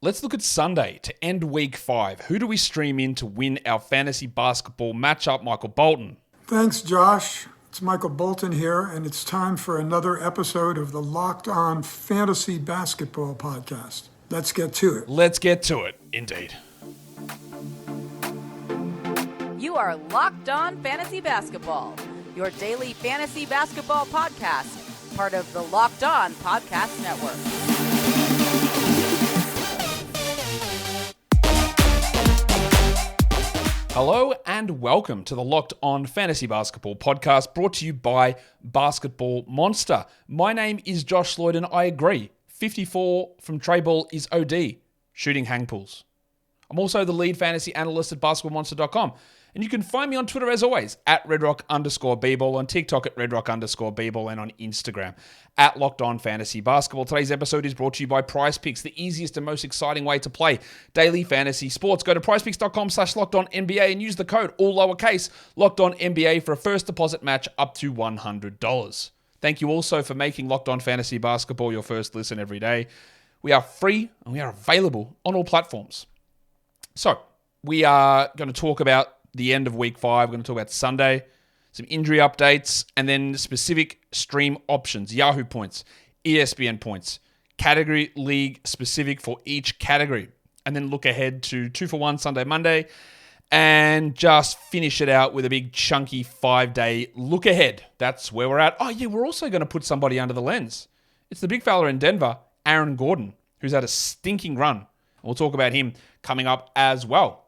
Let's look at Sunday to end week 5. Who do we stream in to win our fantasy basketball matchup, Michael Bolton? Thanks, Josh. It's Michael Bolton here, and it's time for another episode of the Locked On Fantasy Basketball Podcast. Let's get to it. Let's get to it, indeed. You are Locked On Fantasy Basketball, your daily fantasy basketball podcast, part of the Locked On Podcast Network. Hello and welcome to the Locked On Fantasy Basketball Podcast, brought to you by Basketball Monster. My name is Josh Lloyd, and I agree. 54 from tray ball is OD, shooting hang pulls. I'm also the lead fantasy analyst at basketballmonster.com. And you can find me on Twitter, as always, at redrock_bball, on TikTok at redrock_bball, and on Instagram at Locked On Fantasy Basketball. Today's episode is brought to you by PrizePicks, the easiest and most exciting way to play daily fantasy sports. Go to prizepicks.com/LockedOnNBA and use the code, all lowercase, LockedOnNBA for a first deposit match up to $100. Thank you also for making Locked On Fantasy Basketball your first listen every day. We are free and we are available on all platforms. So, we are going to talk about the end of week 5. We're going to talk about Sunday, some injury updates, and then specific stream options, Yahoo points, ESPN points, category league specific for each category, and then look ahead to 2 for 1 Sunday, Monday, and just finish it out with a big chunky 5-day look ahead. That's where we're at. Oh yeah, we're also going to put somebody under the lens. It's the big fella in Denver, Aaron Gordon, who's had a stinking run. We'll talk about him coming up as well.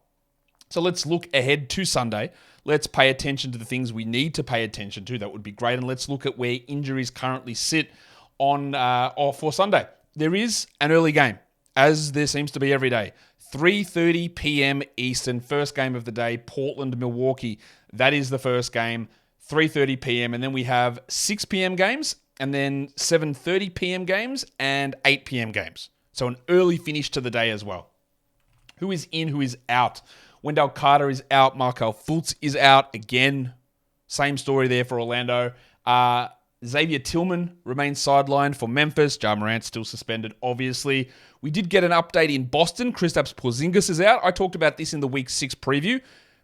So let's look ahead to Sunday. Let's pay attention to the things we need to pay attention to. That would be great. And let's look at where injuries currently sit on or for Sunday. There is an early game, as there seems to be every day. 3:30 p.m. Eastern, first game of the day, Portland-Milwaukee. That is the first game, 3:30 p.m. And then we have 6 p.m. games, and then 7:30 p.m. games, and 8 p.m. games. So an early finish to the day as well. Who is in, who is out? Wendell Carter is out. Markelle Fultz is out again. Same story there for Orlando. Xavier Tillman remains sidelined for Memphis. Ja Morant still suspended, obviously. We did get an update in Boston. Kristaps Porzingis is out. I talked about this in the Week 6 preview.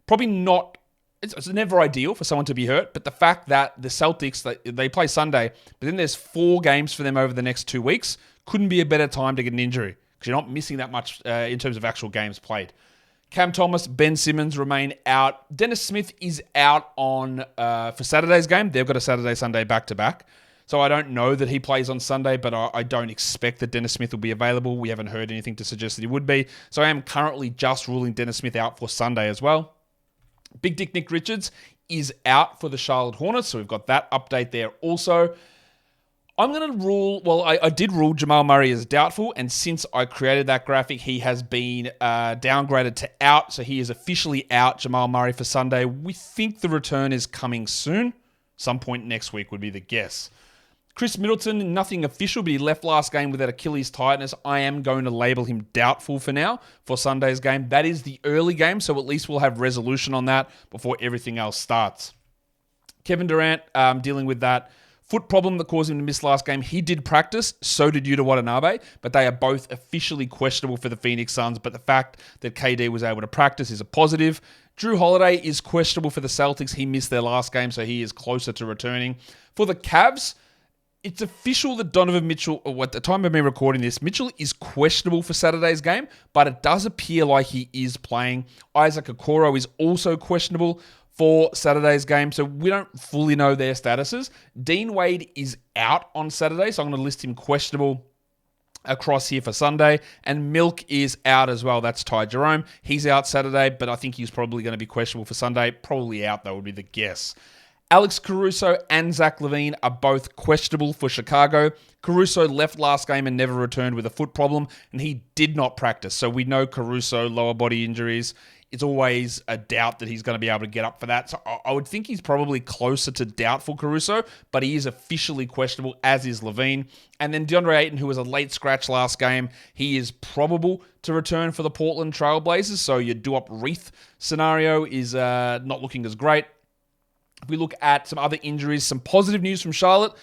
Probably not... It's never ideal for someone to be hurt, but the fact that the Celtics, they play Sunday, but then there's 4 games for them over the next 2 weeks, couldn't be a better time to get an injury because you're not missing that much in terms of actual games played. Cam Thomas, Ben Simmons remain out. Dennis Smith is out on for Saturday's game. They've got a Saturday-Sunday back-to-back. So I don't know that he plays on Sunday, but I don't expect that Dennis Smith will be available. We haven't heard anything to suggest that he would be. So I am currently just ruling Dennis Smith out for Sunday as well. Big Dick Nick Richards is out for the Charlotte Hornets, so we've got that update there also. I'm going to rule, I did rule Jamal Murray as doubtful, and since I created that graphic, he has been downgraded to out, so he is officially out, Jamal Murray, for Sunday. We think the return is coming soon. Some point next week would be the guess. Chris Middleton, nothing official, but he left last game with that Achilles tightness. I am going to label him doubtful for now for Sunday's game. That is the early game, so at least we'll have resolution on that before everything else starts. Kevin Durant, dealing with that foot problem that caused him to miss last game. He did practice, so did Yuta Watanabe, but they are both officially questionable for the Phoenix Suns. But the fact that KD was able to practice is a positive. Drew Holiday is questionable for the Celtics. He missed their last game, so he is closer to returning. For the Cavs, it's official that Donovan Mitchell, at the time of me recording this, Mitchell is questionable for Saturday's game, but it does appear like he is playing. Isaac Okoro is also questionable for Saturday's game, so we don't fully know their statuses. Dean Wade is out on Saturday, so I'm going to list him questionable across here for Sunday. And Milk is out as well. That's Ty Jerome. He's out Saturday, but I think he's probably going to be questionable for Sunday. Probably out, though, would be the guess. Alex Caruso and Zach LaVine are both questionable for Chicago. Caruso left last game and never returned with a foot problem, and he did not practice. So we know Caruso, lower body injuries. It's always a doubt that he's going to be able to get up for that. So I would think he's probably closer to doubtful Caruso, but he is officially questionable, as is LaVine. And then DeAndre Ayton, who was a late scratch last game, he is probable to return for the Portland Trail Blazers. So your Duop Reith scenario is not looking as great. If we look at some other injuries, some positive news from Charlotte,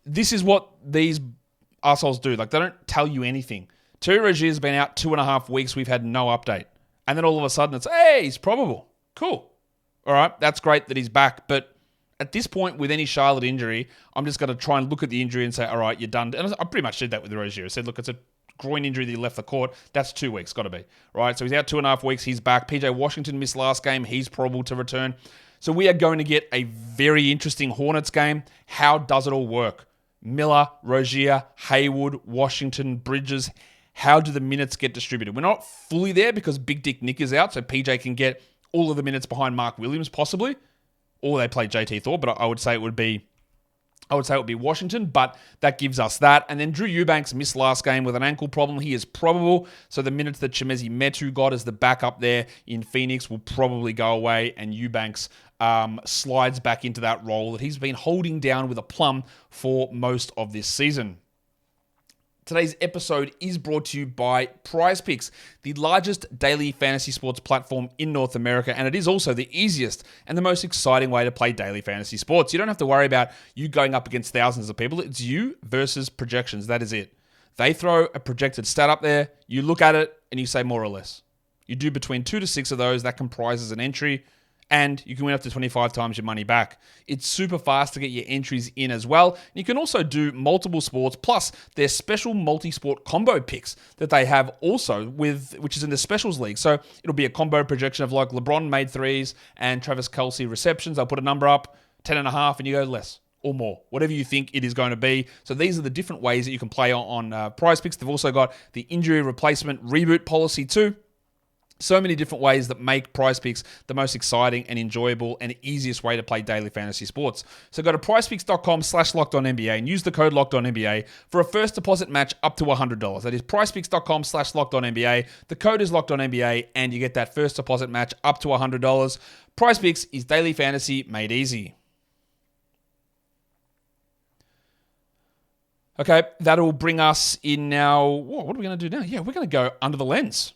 this is what these assholes do. Like, they don't tell you anything. Terry Rozier's been out 2.5 weeks. We've had no update. And then all of a sudden it's, hey, he's probable. Cool. All right, that's great that he's back. But at this point, with any Charlotte injury, I'm just going to try and look at the injury and say, all right, you're done. And I pretty much did that with Rozier. I said, look, it's a groin injury that he left the court. That's 2 weeks, got to be. Right, so he's out 2.5 weeks. He's back. PJ Washington missed last game. He's probable to return. So we are going to get a very interesting Hornets game. How does it all work? Miller, Rozier, Hayward, Washington, Bridges. How do the minutes get distributed? We're not fully there because Big Dick Nick is out, so PJ can get all of the minutes behind Mark Williams, possibly. Or they play JT Thor, but I would say it would be Washington, but that gives us that. And then Drew Eubanks missed last game with an ankle problem. He is probable, so the minutes that Chimezie Metu got as the backup there in Phoenix will probably go away, and Eubanks slides back into that role that he's been holding down with a plum for most of this season. Today's episode is brought to you by PrizePicks, the largest daily fantasy sports platform in North America, and it is also the easiest and the most exciting way to play daily fantasy sports. You don't have to worry about you going up against thousands of people. It's you versus projections. That is it. They throw a projected stat up there, you look at it, and you say more or less. You do between 2 to 6 of those. That comprises an entry, and you can win up to 25 times your money back. It's super fast to get your entries in as well. You can also do multiple sports, plus their special multi-sport combo picks that they have also, which is in the specials league. So it'll be a combo projection of like LeBron made threes and Travis Kelce receptions. They'll put a number up, 10.5, and you go less or more, whatever you think it is going to be. So these are the different ways that you can play on PrizePicks. They've also got the injury replacement reboot policy too. So many different ways that make PrizePicks the most exciting and enjoyable and easiest way to play daily fantasy sports. So go to prizepicks.com/lockedonnba and use the code LOCKEDONNBA for a first deposit match up to $100. That is prizepicks.com/lockedonnba. The code is LOCKEDONNBA and you get that first deposit match up to $100. PrizePicks is daily fantasy made easy. Okay, that'll bring us in now. What are we going to do now? Yeah, we're going to go under the lens.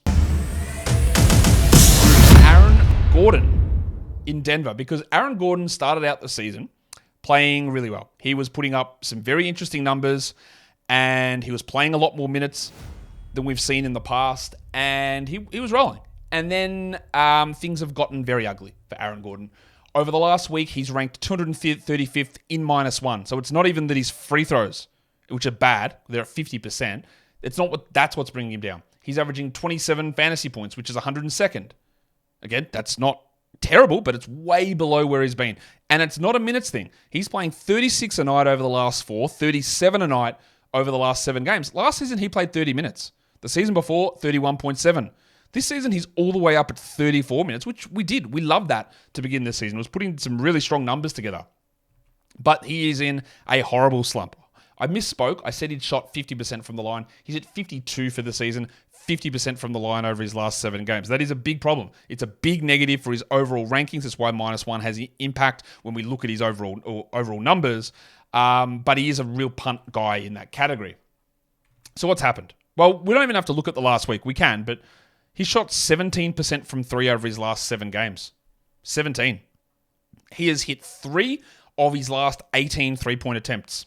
Gordon in Denver, because Aaron Gordon started out the season playing really well. He was putting up some very interesting numbers and he was playing a lot more minutes than we've seen in the past, and he was rolling. And then things have gotten very ugly for Aaron Gordon. Over the last week, he's ranked 235th in -1. So it's not even that his free throws, which are bad, they're at 50%. That's what's bringing him down. He's averaging 27 fantasy points, which is 102nd. Again, that's not terrible, but it's way below where he's been. And it's not a minutes thing. He's playing 36 a night over the last 4, 37 a night over the last 7 games. Last season, he played 30 minutes. The season before, 31.7. This season, he's all the way up at 34 minutes, which we did. We loved that to begin this season. It was putting some really strong numbers together. But he is in a horrible slump. I misspoke. I said he'd shot 50% from the line. He's at 52 for the season, 50% from the line over his last 7 games. That is a big problem. It's a big negative for his overall rankings. That's why -1 has impact when we look at his overall numbers. But he is a real punt guy in that category. So what's happened? Well, we don't even have to look at the last week. We can, but he shot 17% from 3 over his last 7 games. 17. He has hit 3 of his last 18 three-point attempts.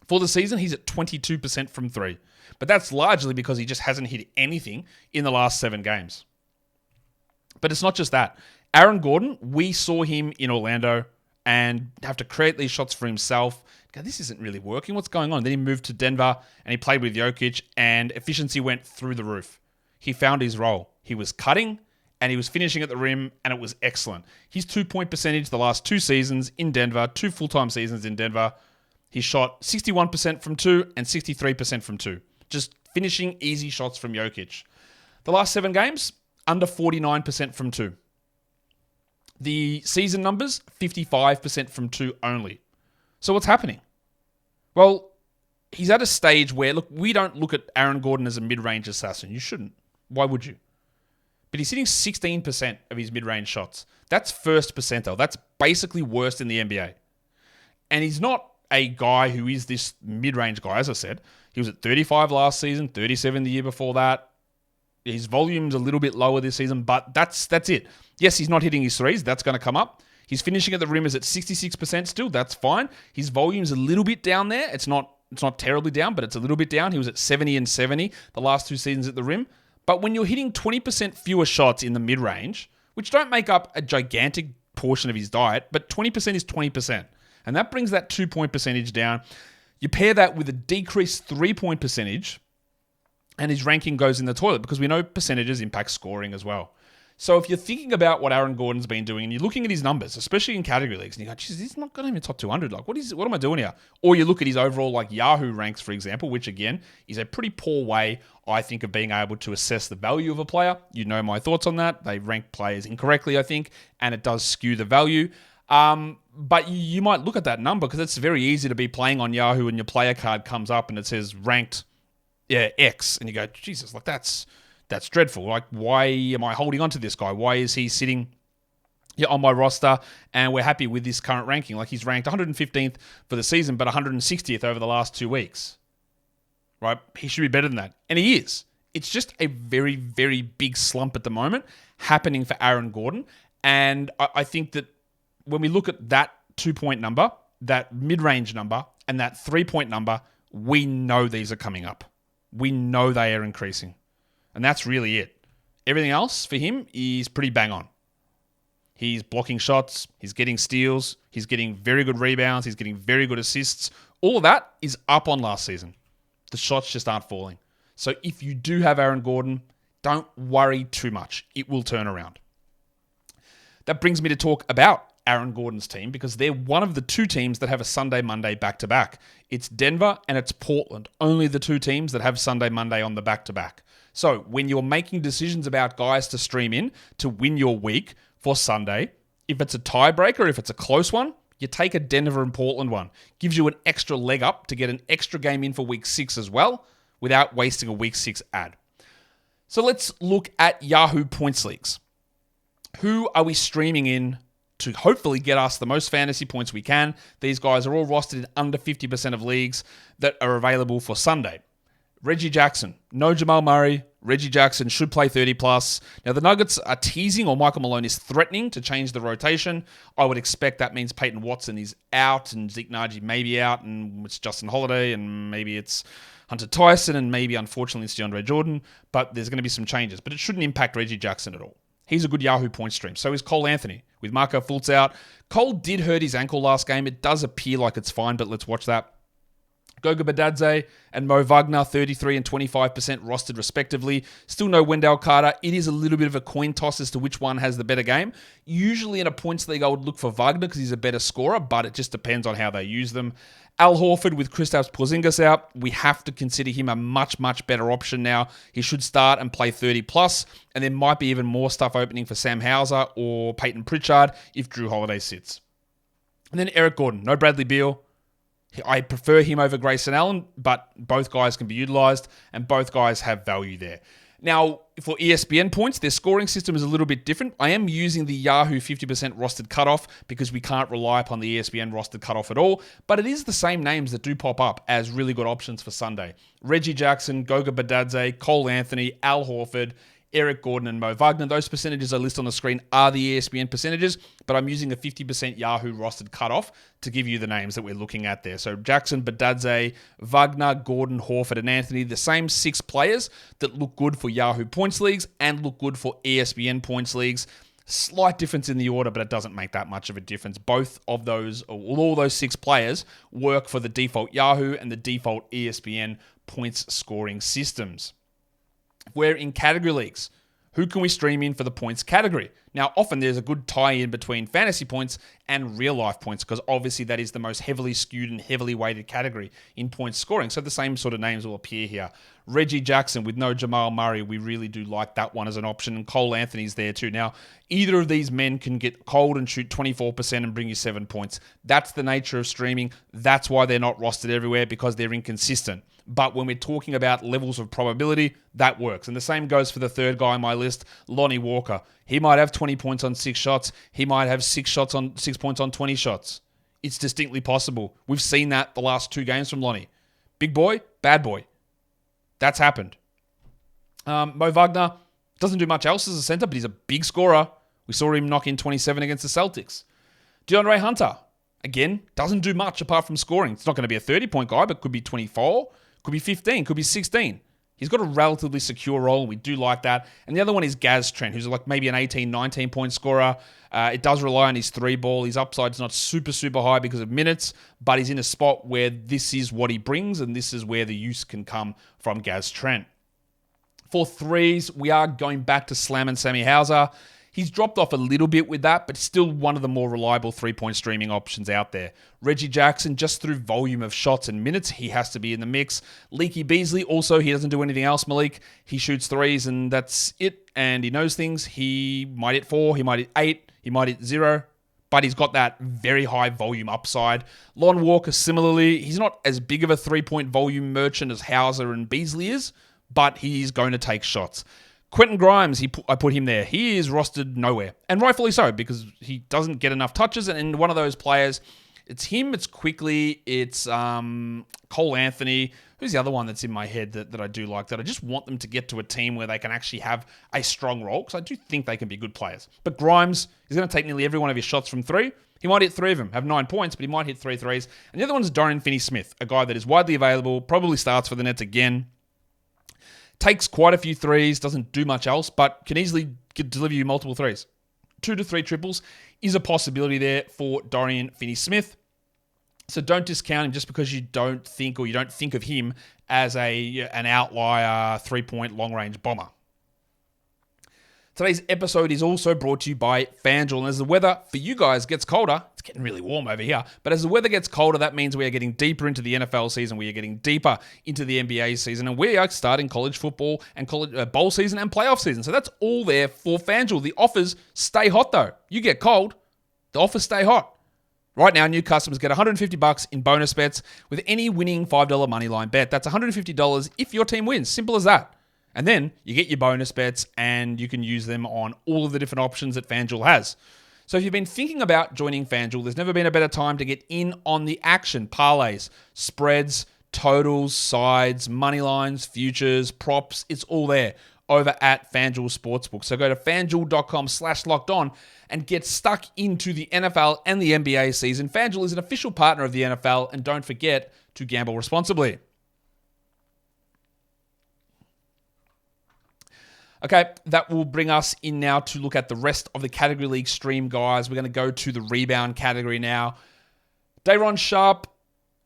For the season, he's at 22% from 3. But that's largely because he just hasn't hit anything in the last 7 games. But it's not just that. Aaron Gordon, we saw him in Orlando and have to create these shots for himself. God, this isn't really working. What's going on? Then he moved to Denver and he played with Jokic and efficiency went through the roof. He found his role. He was cutting and he was finishing at the rim and it was excellent. His 2-point percentage the last 2 seasons in Denver, 2 full-time seasons in Denver, he shot 61% from 2 and 63% from 2. Just finishing easy shots from Jokic. The last 7 games, under 49% from 2. The season numbers, 55% from 2 only. So what's happening? Well, he's at a stage where, look, we don't look at Aaron Gordon as a mid-range assassin. You shouldn't. Why would you? But he's hitting 16% of his mid-range shots. That's first percentile. That's basically worst in the NBA. And he's not a guy who is this mid-range guy, as I said. He was at 35 last season, 37 the year before that. His volume's a little bit lower this season, but that's it. Yes, he's not hitting his threes. That's going to come up. His finishing at the rim is at 66% still. That's fine. His volume's a little bit down there. It's not not terribly down, but it's a little bit down. He was at 70 and 70 the last 2 seasons at the rim. But when you're hitting 20% fewer shots in the mid-range, which don't make up a gigantic portion of his diet, but 20% is 20%. And that brings that 2-point percentage down. You pair that with a decreased 3-point percentage, and his ranking goes in the toilet because we know percentages impact scoring as well. So if you're thinking about what Aaron Gordon's been doing and you're looking at his numbers, especially in category leagues, and you go, geez, he's not got him in top 200. Like, what am I doing here? Or you look at his overall like Yahoo ranks, for example, which again is a pretty poor way, I think, of being able to assess the value of a player. You know my thoughts on that. They rank players incorrectly, I think, and it does skew the value. But you might look at that number because it's very easy to be playing on Yahoo and your player card comes up and it says ranked X, and you go, Jesus, like that's dreadful. Like, why am I holding on to this guy? Why is he sitting on my roster and we're happy with this current ranking? Like, he's ranked 115th for the season, but 160th over the last 2 weeks. Right? He should be better than that. And he is. It's just a very, very big slump at the moment happening for Aaron Gordon. And I think that when we look at that 2-point number, that mid-range number, and that 3-point number, we know these are coming up. We know they are increasing. And that's really it. Everything else for him is pretty bang on. He's blocking shots. He's getting steals. He's getting very good rebounds. He's getting very good assists. All of that is up on last season. The shots just aren't falling. So if you do have Aaron Gordon, don't worry too much. It will turn around. That brings me to talk about Aaron Gordon's team because they're one of the 2 teams that have a Sunday-Monday back-to-back. It's Denver and it's Portland. Only the 2 teams that have Sunday-Monday on the back-to-back. So when you're making decisions about guys to stream in to win your week for Sunday, if it's a tiebreaker, if it's a close one, you take a Denver and Portland one. Gives you an extra leg up to get an extra game in for week 6 as well without wasting a week 6 ad. So let's look at Yahoo points leagues. Who are we streaming in to hopefully get us the most fantasy points we can? These guys are all rostered in under 50% of leagues that are available for Sunday. Reggie Jackson, no Jamal Murray. Reggie Jackson should play 30 plus. Now the Nuggets are teasing, or Michael Malone is threatening to change the rotation. I would expect that means Peyton Watson is out and Zeke Naji may be out, and it's Justin Holiday, and maybe it's Hunter Tyson, and maybe unfortunately it's DeAndre Jordan. But there's going to be some changes, but it shouldn't impact Reggie Jackson at all. He's a good Yahoo point stream. So is Cole Anthony with Marco Fultz out. Cole did hurt his ankle last game. It does appear like it's fine, but let's watch that. Goga Badadze and Mo Wagner, 33 and 25% rostered respectively. Still no Wendell Carter. It is a little bit of a coin toss as to which one has the better game. Usually in a points league, I would look for Wagner because he's a better scorer, but it just depends on how they use them. Al Horford with Kristaps Porzingis out, we have to consider him a much, much better option now. He should start and play 30 plus, and there might be even more stuff opening for Sam Hauser or Peyton Pritchard if Drew Holiday sits. And then Eric Gordon, no Bradley Beal. I prefer him over Grayson Allen, but both guys can be utilized, and both guys have value there. Now, for ESPN points, their scoring system is a little bit different. I am using the Yahoo 50% rostered cutoff because we can't rely upon the ESPN rostered cutoff at all, but it is the same names that do pop up as really good options for Sunday. Reggie Jackson, Goga Badadze, Cole Anthony, Al Horford, Eric Gordon, and Mo Wagner. Those percentages I list on the screen are the ESPN percentages, but I'm using a 50% Yahoo rostered cutoff to give you the names that we're looking at there. So Jackson, Badadze, Wagner, Gordon, Horford, and Anthony, the same 6 players that look good for Yahoo points leagues and look good for ESPN points leagues. Slight difference in the order, but it doesn't make that much of a difference. Both of those, or all those 6 players, work for the default Yahoo and the default ESPN points scoring systems. We're in category leagues. Who can we stream in for the points category? Now, often there's a good tie-in between fantasy points and real-life points because obviously that is the most heavily skewed and heavily weighted category in points scoring. So the same sort of names will appear here. Reggie Jackson with no Jamal Murray. We really do like that one as an option. And Cole Anthony's there too. Now, either of these men can get cold and shoot 24% and bring you 7 points. That's the nature of streaming. That's why they're not rostered everywhere, because they're inconsistent. But when we're talking about levels of probability, that works. And the same goes for the third guy on my list, Lonnie Walker. He might have 20 points on 6 shots. He might have 6 points on 20 shots. It's distinctly possible. We've seen that the last 2 games from Lonnie. Big boy, bad boy. That's happened. Mo Wagner doesn't do much else as a center, but he's a big scorer. We saw him knock in 27 against the Celtics. DeAndre Hunter, again, doesn't do much apart from scoring. It's not going to be a 30-point guy, but could be 24, could be 15, could be 16. He's got a relatively secure role, and we do like that. And the other one is Gaz Trent, who's like maybe an 18, 19-point scorer. It does rely on his three ball. His upside's not super, super high because of minutes, but he's in a spot where this is what he brings, and this is where the use can come from Gaz Trent. For threes, we are going back to Slam and Sammy Hauser. He's dropped off a little bit with that, but still one of the more reliable three-point streaming options out there. Reggie Jackson, just through volume of shots and minutes, he has to be in the mix. Leaky Beasley, also, he doesn't do anything else, Malik. He shoots threes, and that's it, and he knows things. He might hit 4, he might hit 8, he might hit 0, but he's got that very high volume upside. Lon Walker, similarly, he's not as big of a three-point volume merchant as Hauser and Beasley is, but he's going to take shots. Quentin Grimes, I put him there. He is rostered nowhere, and rightfully so, because he doesn't get enough touches, and one of those players, it's him, it's Quickly, it's Cole Anthony. Who's the other one that's in my head that I do like, that I just want them to get to a team where they can actually have a strong role, because I do think they can be good players. But Grimes is going to take nearly every one of his shots from 3. He might hit 3 of them, have 9 points, but he might hit 3 threes. And the other one is Dorian Finney-Smith, a guy that is widely available, probably starts for the Nets again. Takes quite a few threes, doesn't do much else, but can easily deliver you multiple threes. 2 to 3 triples is a possibility there for Dorian Finney-Smith. So don't discount him just because you don't think of him as an outlier 3-point long-range bomber. Today's episode is also brought to you by FanDuel. And as the weather for you guys gets colder, it's getting really warm over here, but as the weather gets colder, that means we are getting deeper into the NFL season. We are getting deeper into the NBA season, and we are starting college football and college bowl season and playoff season. So that's all there for FanDuel. The offers stay hot, though. You get cold, the offers stay hot. Right now, new customers get $150 in bonus bets with any winning $5 moneyline bet. That's $150 if your team wins. Simple as that. And then you get your bonus bets, and you can use them on all of the different options that FanDuel has. So if you've been thinking about joining FanDuel, there's never been a better time to get in on the action. Parlays, spreads, totals, sides, money lines, futures, props, it's all there over at FanDuel Sportsbook. So go to FanDuel.com/lockedon and get stuck into the NFL and the NBA season. FanDuel is an official partner of the NFL, and don't forget to gamble responsibly. Okay, that will bring us in now to look at the rest of the category league stream guys. We're going to go to the rebound category now. Day'Ron Sharpe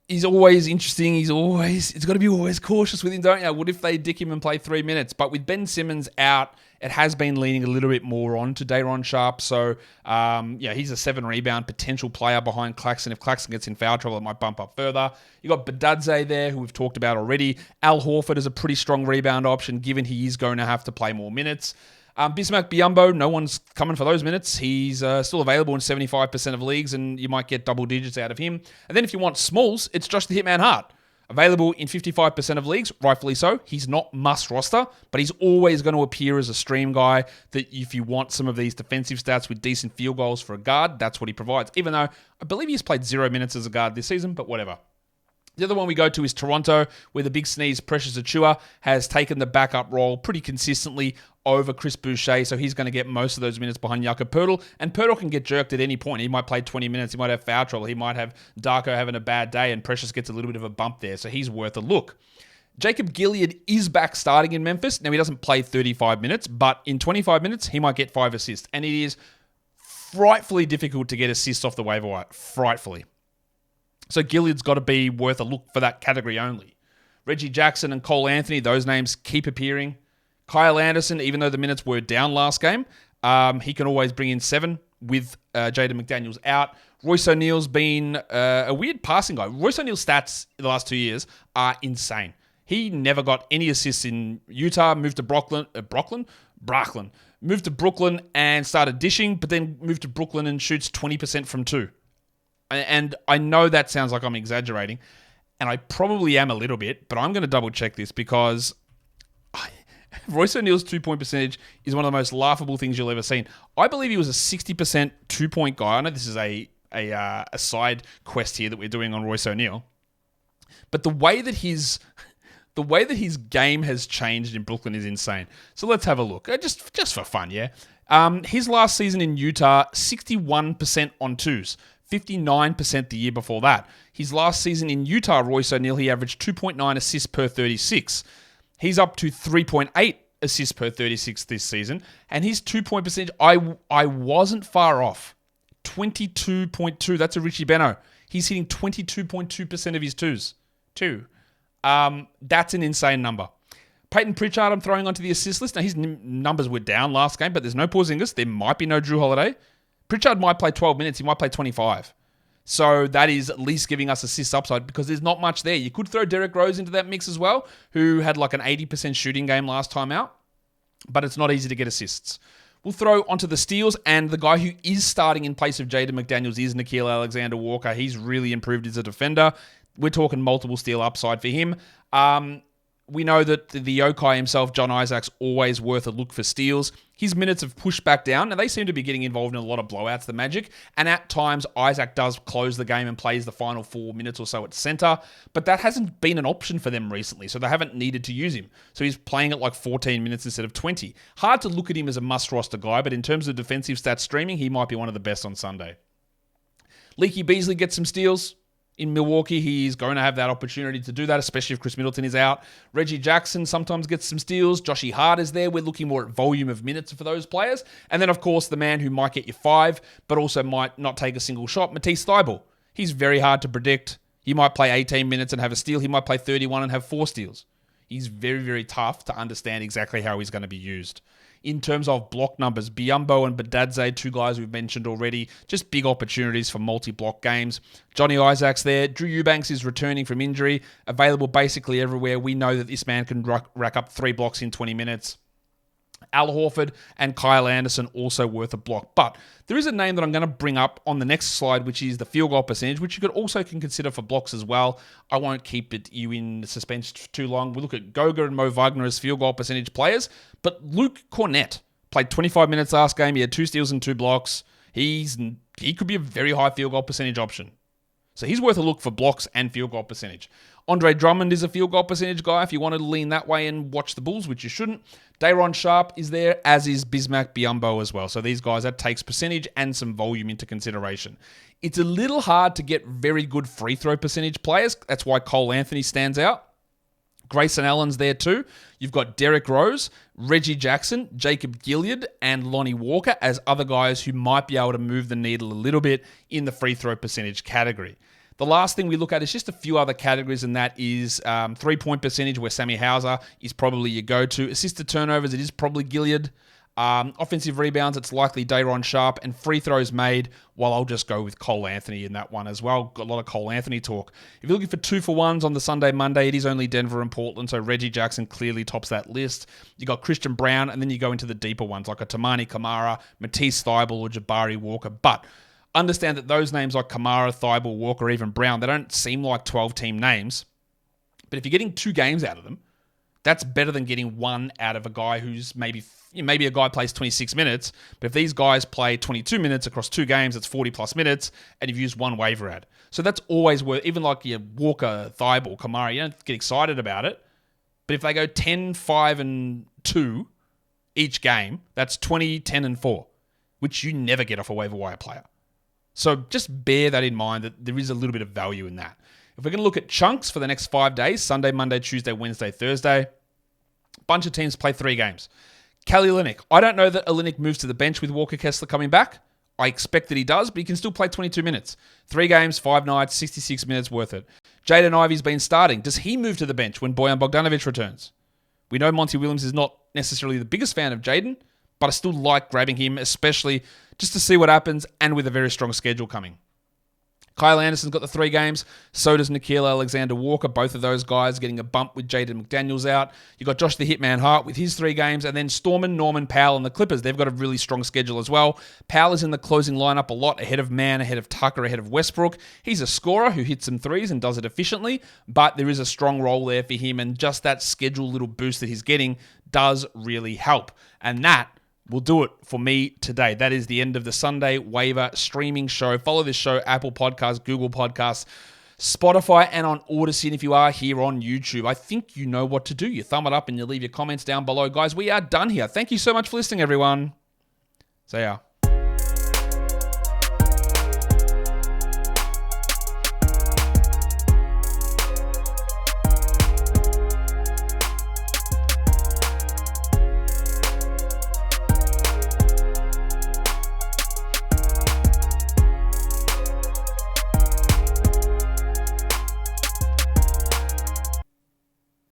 is always interesting. It's got to be always cautious with him, don't you? What if they dick him and play 3 minutes? But with Ben Simmons out, it has been leaning a little bit more on to Day'Ron Sharpe. So, he's a 7-rebound potential player behind Claxton. If Claxton gets in foul trouble, it might bump up further. You got Badadze there, who we've talked about already. Al Horford is a pretty strong rebound option, given he is going to have to play more minutes. Bismack Biyombo, no one's coming for those minutes. He's still available in 75% of leagues, and you might get double digits out of him. And then if you want smalls, it's Josh the Hitman Hart. Available in 55% of leagues, rightfully so. He's not must roster, but he's always going to appear as a stream guy that if you want some of these defensive stats with decent field goals for a guard, that's what he provides. Even though I believe he's played 0 minutes as a guard this season, but whatever. The other one we go to is Toronto, where the big sneeze Precious Achiuwa has taken the backup role pretty consistently over Chris Boucher, so he's going to get most of those minutes behind Jakob Poeltl, and Poeltl can get jerked at any point. He might play 20 minutes, he might have foul trouble, he might have Darko having a bad day, and Precious gets a little bit of a bump there, so he's worth a look. Jacob Gilead is back starting in Memphis. Now, he doesn't play 35 minutes, but in 25 minutes, he might get 5 assists, and it is frightfully difficult to get assists off the waiver wire. Frightfully. So Gilead's got to be worth a look for that category only. Reggie Jackson and Cole Anthony, those names keep appearing. Kyle Anderson, even though the minutes were down last game, he can always bring in 7 with Jaden McDaniels out. Royce O'Neal's been a weird passing guy. Royce O'Neal's stats in the last 2 years are insane. He never got any assists in Utah, moved to Brooklyn, moved to Brooklyn and started dishing, but then moved to Brooklyn and shoots 20% from 2. And I know that sounds like I'm exaggerating, and I probably am a little bit, but I'm going to double check this because Royce O'Neal's 2-point percentage is one of the most laughable things you'll ever see. I believe he was a 60% 2-point guy. I know this is a side quest here that we're doing on Royce O'Neal, but the way that his game has changed in Brooklyn is insane. So let's have a look, just for fun, yeah. His last season in Utah, 61% on 2s. 59% the year before that. His last season in Utah, Royce O'Neal, he averaged 2.9 assists per 36. He's up to 3.8 assists per 36 this season. And his 2-point percentage, I wasn't far off. 22.2. That's a Richie Beno. He's hitting 22.2% of his twos. That's an insane number. Peyton Pritchard, I'm throwing onto the assist list. Now, his numbers were down last game, but there's no Porzingis. There might be no Drew Holiday. Pritchard might play 12 minutes. He might play 25. So that is at least giving us assist upside because there's not much there. You could throw Derrick Rose into that mix as well, who had like an 80% shooting game last time out, but it's not easy to get assists. We'll throw onto the steals, and the guy who is starting in place of Jaden McDaniels is Nickeil Alexander-Walker. He's really improved as a defender. We're talking multiple steal upside for him. We know that the yokai himself, John Isaac's always worth a look for steals. His minutes have pushed back down. Now, they seem to be getting involved in a lot of blowouts, the Magic. And at times, Isaac does close the game and plays the final 4 minutes or so at center. But that hasn't been an option for them recently, so they haven't needed to use him. So he's playing at like 14 minutes instead of 20. Hard to look at him as a must-roster guy, but in terms of defensive stats streaming, he might be one of the best on Sunday. Leaky Beasley gets some steals. In Milwaukee, he's going to have that opportunity to do that, especially if Chris Middleton is out. Reggie Jackson sometimes gets some steals. Joshy Hart is there. We're looking more at volume of minutes for those players. And then, of course, the man who might get you 5, but also might not take a single shot, Matisse Thybulle. He's very hard to predict. He might play 18 minutes and have a steal. He might play 31 and have 4 steals. He's very, very tough to understand exactly how he's going to be used. In terms of block numbers, Biyombo and Badadze, 2 guys we've mentioned already, just big opportunities for multi-block games. Johnny Isaac's there. Drew Eubanks is returning from injury, available basically everywhere. We know that this man can rack up 3 blocks in 20 minutes. Al Horford and Kyle Anderson also worth a block. But there is a name that I'm going to bring up on the next slide, which is the field goal percentage, which you could also consider for blocks as well. I won't keep you in suspense too long. We'll look at Goga and Mo Wagner as field goal percentage players. But Luke Cornett played 25 minutes last game. He had 2 steals and 2 blocks. He could be a very high field goal percentage option. So he's worth a look for blocks and field goal percentage. Andre Drummond is a field goal percentage guy if you wanted to lean that way and watch the Bulls, which you shouldn't. Day'Ron Sharpe is there, as is Bismack Biyombo as well. So these guys, that takes percentage and some volume into consideration. It's a little hard to get very good free throw percentage players. That's why Cole Anthony stands out. Grayson Allen's there too. You've got Derrick Rose, Reggie Jackson, Jacob Gilead, and Lonnie Walker as other guys who might be able to move the needle a little bit in the free throw percentage category. The last thing we look at is just a few other categories, and that is 3-point percentage, where Sammy Hauser is probably your go-to. Assisted turnovers, it is probably Gilead. Offensive rebounds, it's likely Day'Ron Sharpe, and free throws made, well, I'll just go with Cole Anthony in that one as well. Got a lot of Cole Anthony talk. If you're looking for 2-for-1s on the Sunday, Monday, it is only Denver and Portland, so Reggie Jackson clearly tops that list. You got Christian Brown, and then you go into the deeper ones, like a Tamani Kamara, Matisse Thybulle, or Jabari Walker. But understand that those names like Kamara, Thybulle, Walker, even Brown, they don't seem like 12-team names. But if you're getting 2 games out of them, that's better than getting 1 out of a guy who's maybe a guy plays 26 minutes, but if these guys play 22 minutes across 2 games, it's 40-plus minutes, and you've used 1 waiver ad. So that's always worth, even like your Walker, Thybulle, Kamara, you don't get excited about it. But if they go 10, 5, and 2 each game, that's 20, 10, and 4, which you never get off a waiver wire player. So just bear that in mind, that there is a little bit of value in that. If we're going to look at chunks for the next 5 days, Sunday, Monday, Tuesday, Wednesday, Thursday, a bunch of teams play 3 games. Kelly Olynyk. I don't know that Olynyk moves to the bench with Walker Kessler coming back. I expect that he does, but he can still play 22 minutes. 3 games, 5 nights, 66 minutes, worth it. Jaden Ivey's been starting. Does he move to the bench when Bojan Bogdanovic returns? We know Monty Williams is not necessarily the biggest fan of Jaden, but I still like grabbing him, especially just to see what happens and with a very strong schedule coming. Kyle Anderson's got the 3 games. So does Nickeil Alexander-Walker. Both of those guys getting a bump with Jaden McDaniels out. You got Josh the Hitman Hart with his 3 games. And then Storman, Norman Powell, and the Clippers. They've got a really strong schedule as well. Powell is in the closing lineup a lot, ahead of Mann, ahead of Tucker, ahead of Westbrook. He's a scorer who hits some threes and does it efficiently. But there is a strong role there for him. And just that schedule little boost that he's getting does really help. And that will do it for me today. That is the end of the Sunday waiver streaming show. Follow this show, Apple Podcasts, Google Podcasts, Spotify, and on Odyssey. And if you are here on YouTube, I think you know what to do. You thumb it up and you leave your comments down below. Guys, we are done here. Thank you so much for listening, everyone. See ya.